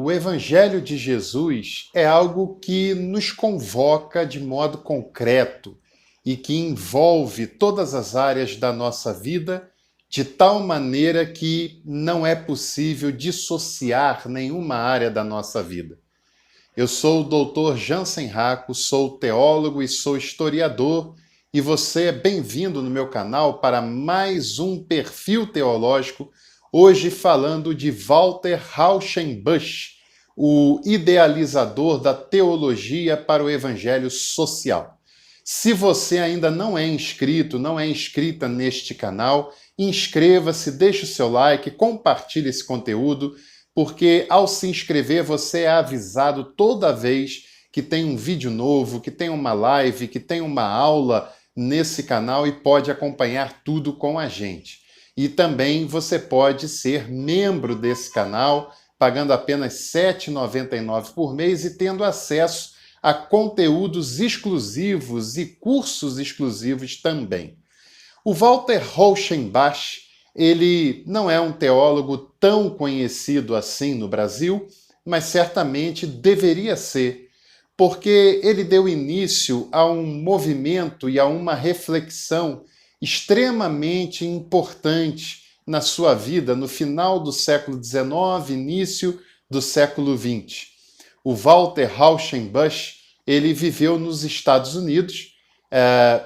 O Evangelho de Jesus é algo que nos convoca de modo concreto e que envolve todas as áreas da nossa vida, de tal maneira que não é possível dissociar nenhuma área da nossa vida. Eu sou o Dr. Jansen Racco, sou teólogo e sou historiador, e você é bem-vindo no meu canal para mais um perfil teológico, hoje falando de Walter Rauschenbusch, o idealizador da teologia para o evangelho social. Se você ainda não é inscrito, não é inscrita neste canal, inscreva-se, deixe o seu like, compartilhe esse conteúdo, porque ao se inscrever você é avisado toda vez que tem um vídeo novo, que tem uma live, que tem uma aula nesse canal e pode acompanhar tudo com a gente. E também você pode ser membro desse canal, pagando apenas R$ 7,99 por mês e tendo acesso a conteúdos exclusivos e cursos exclusivos também. O Walter Rauschenbusch, ele não é um teólogo tão conhecido assim no Brasil, mas certamente deveria ser, porque ele deu início a um movimento e a uma reflexão extremamente importante na sua vida no final do século XIX, início do século XX. O Walter Rauschenbusch, ele viveu nos Estados Unidos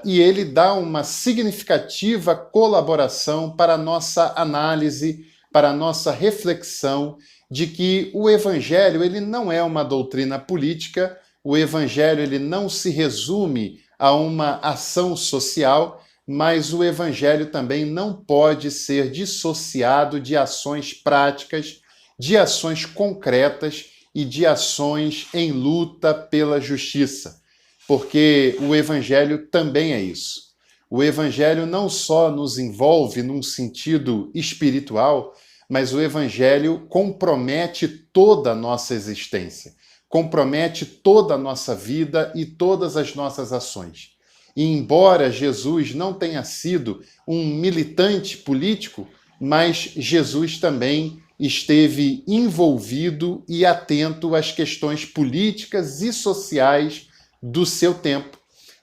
e ele dá uma significativa colaboração para a nossa análise, para a nossa reflexão de que o Evangelho ele não é uma doutrina política, o Evangelho ele não se resume a uma ação social, mas o Evangelho também não pode ser dissociado de ações práticas, de ações concretas e de ações em luta pela justiça, porque o Evangelho também é isso. O Evangelho não só nos envolve num sentido espiritual, mas o Evangelho compromete toda a nossa existência, compromete toda a nossa vida e todas as nossas ações. E embora Jesus não tenha sido um militante político, mas Jesus também esteve envolvido e atento às questões políticas e sociais do seu tempo,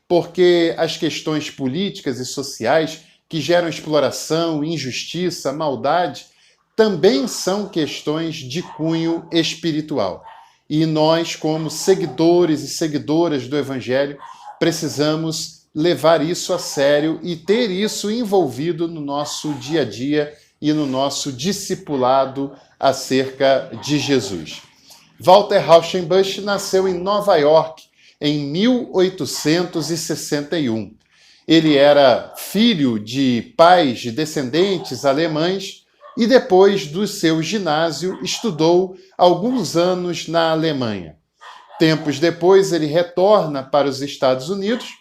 porque as questões políticas e sociais que geram exploração, injustiça, maldade, também são questões de cunho espiritual. E nós, como seguidores e seguidoras do Evangelho, precisamos levar isso a sério e ter isso envolvido no nosso dia a dia e no nosso discipulado acerca de Jesus. Walter Rauschenbusch nasceu em Nova York em 1861. Ele era filho de pais de descendentes alemães e depois do seu ginásio estudou alguns anos na Alemanha. Tempos depois ele retorna para os Estados Unidos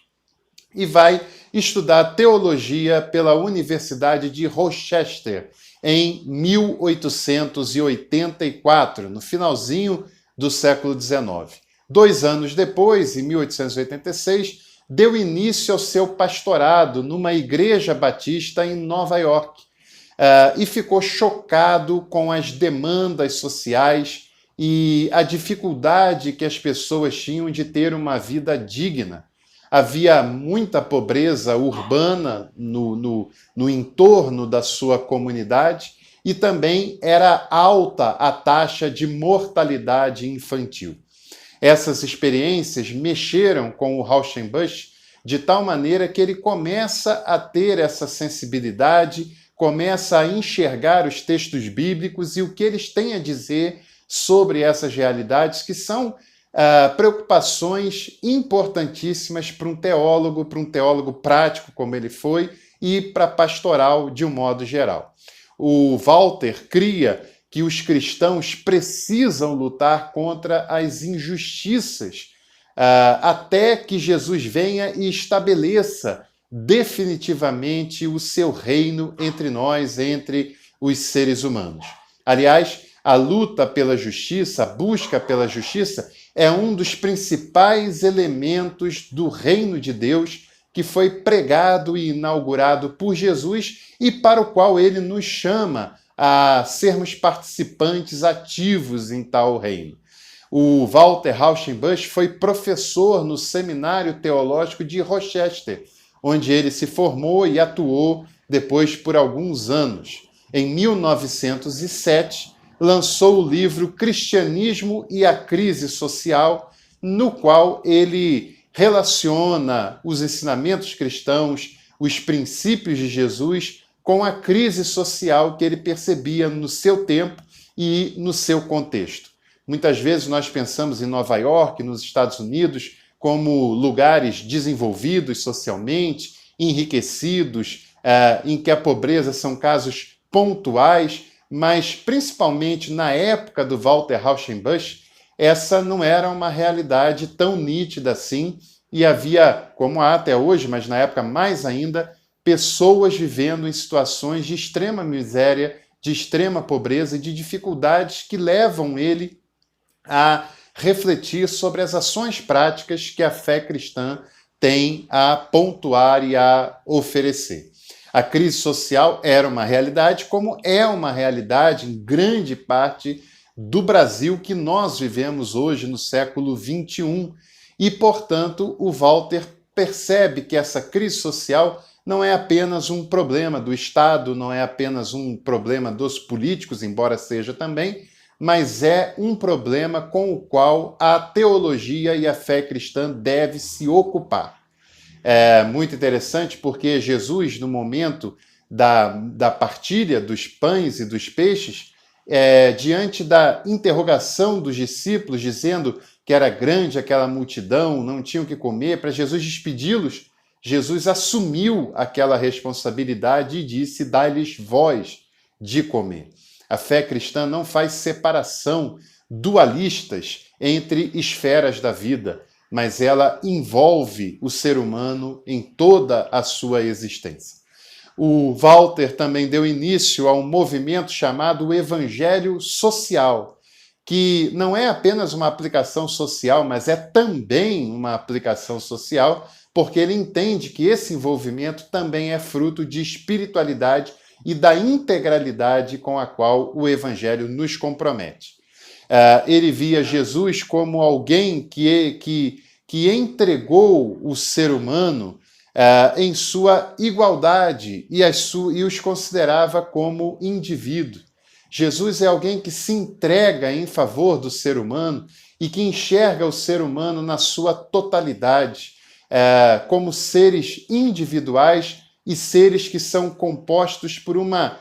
e vai estudar teologia pela Universidade de Rochester em 1884, no finalzinho do século XIX. 2 anos depois, em 1886, deu início ao seu pastorado numa igreja batista em Nova York e ficou chocado com as demandas sociais e a dificuldade que as pessoas tinham de ter uma vida digna. Havia muita pobreza urbana no entorno da sua comunidade e também era alta a taxa de mortalidade infantil. Essas experiências mexeram com o Rauschenbusch de tal maneira que ele começa a ter essa sensibilidade, começa a enxergar os textos bíblicos e o que eles têm a dizer sobre essas realidades que são preocupações importantíssimas para um teólogo prático como ele foi e para pastoral de um modo geral. O Walter cria que os cristãos precisam lutar contra as injustiças até que Jesus venha e estabeleça definitivamente o seu reino entre nós, entre os seres humanos. Aliás, a luta pela justiça, a busca pela justiça, é um dos principais elementos do reino de Deus que foi pregado e inaugurado por Jesus e para o qual ele nos chama a sermos participantes ativos em tal reino. O Walter Rauschenbusch foi professor no Seminário Teológico de Rochester, onde ele se formou e atuou depois por alguns anos. Em 1907, lançou o livro Cristianismo e a Crise Social, no qual ele relaciona os ensinamentos cristãos, os princípios de Jesus, com a crise social que ele percebia no seu tempo e no seu contexto. Muitas vezes nós pensamos em Nova York, nos Estados Unidos, como lugares desenvolvidos socialmente, enriquecidos, em que a pobreza são casos pontuais, mas principalmente na época do Walter Rauschenbusch, essa não era uma realidade tão nítida assim, e havia, como há até hoje, mas na época mais ainda, pessoas vivendo em situações de extrema miséria, de extrema pobreza e de dificuldades que levam ele a refletir sobre as ações práticas que a fé cristã tem a pontuar e a oferecer. A crise social era uma realidade, como é uma realidade em grande parte do Brasil que nós vivemos hoje no século XXI. E, portanto, o Walter percebe que essa crise social não é apenas um problema do Estado, não é apenas um problema dos políticos, embora seja também, mas é um problema com o qual a teologia e a fé cristã deve se ocupar. É muito interessante porque Jesus, no momento da partilha dos pães e dos peixes, diante da interrogação dos discípulos, dizendo que era grande aquela multidão, não tinham o que comer, para Jesus despedi-los, Jesus assumiu aquela responsabilidade e disse: dai-lhes vós de comer. A fé cristã não faz separação dualistas entre esferas da vida, mas ela envolve o ser humano em toda a sua existência. O Walter também deu início a um movimento chamado Evangelho Social, que não é apenas uma aplicação social, mas é também uma aplicação social, porque ele entende que esse envolvimento também é fruto de espiritualidade e da integralidade com a qual o Evangelho nos compromete. Ele via Jesus como alguém que entregou o ser humano em sua igualdade e os considerava como indivíduo. Jesus é alguém que se entrega em favor do ser humano e que enxerga o ser humano na sua totalidade, como seres individuais e seres que são compostos por uma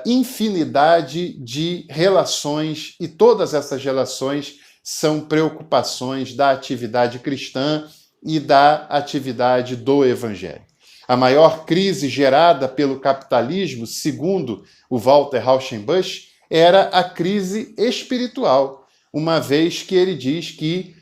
infinidade de relações, e todas essas relações são preocupações da atividade cristã e da atividade do Evangelho. A maior crise gerada pelo capitalismo, segundo o Walter Rauschenbusch, era a crise espiritual, uma vez que ele diz que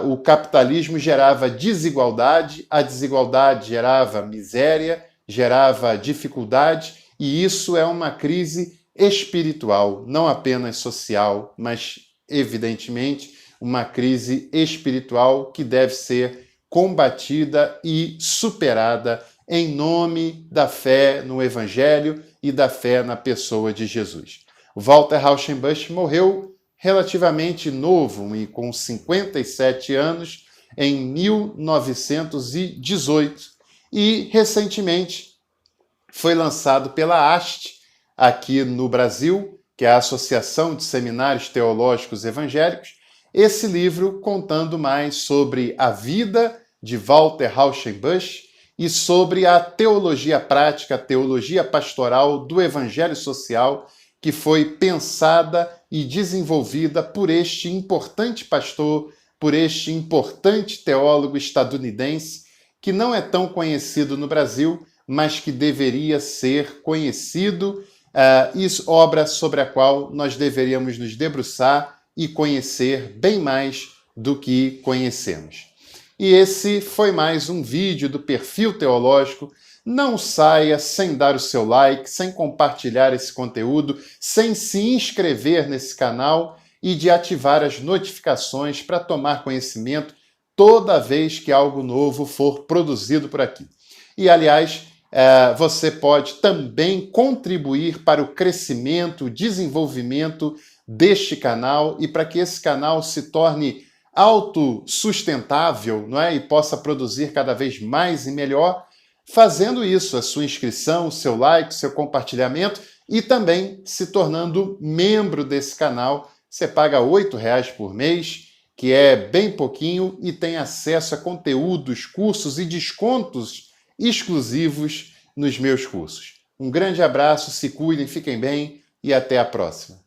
o capitalismo gerava desigualdade, a desigualdade gerava miséria, gerava dificuldade, e isso é uma crise espiritual, não apenas social, mas, evidentemente, uma crise espiritual que deve ser combatida e superada em nome da fé no Evangelho e da fé na pessoa de Jesus. O Walter Rauschenbusch morreu relativamente novo, e com 57 anos, em 1918, e recentemente foi lançado pela AST, aqui no Brasil, que é a Associação de Seminários Teológicos Evangélicos, esse livro contando mais sobre a vida de Walter Rauschenbusch e sobre a teologia prática, a teologia pastoral do Evangelho Social, que foi pensada e desenvolvida por este importante pastor, por este importante teólogo estadunidense, que não é tão conhecido no Brasil, mas que deveria ser conhecido, e obra sobre a qual nós deveríamos nos debruçar e conhecer bem mais do que conhecemos. E esse foi mais um vídeo do Perfil Teológico. Não saia sem dar o seu like, sem compartilhar esse conteúdo, sem se inscrever nesse canal e de ativar as notificações para tomar conhecimento toda vez que algo novo for produzido por aqui. E, aliás, você pode também contribuir para o crescimento, desenvolvimento deste canal e para que esse canal se torne autossustentável, não é? E possa produzir cada vez mais e melhor, fazendo isso, a sua inscrição, o seu like, o seu compartilhamento e também se tornando membro desse canal. Você paga R$ 8 por mês, que é bem pouquinho, e tem acesso a conteúdos, cursos e descontos exclusivos nos meus cursos. Um grande abraço, se cuidem, fiquem bem e até a próxima.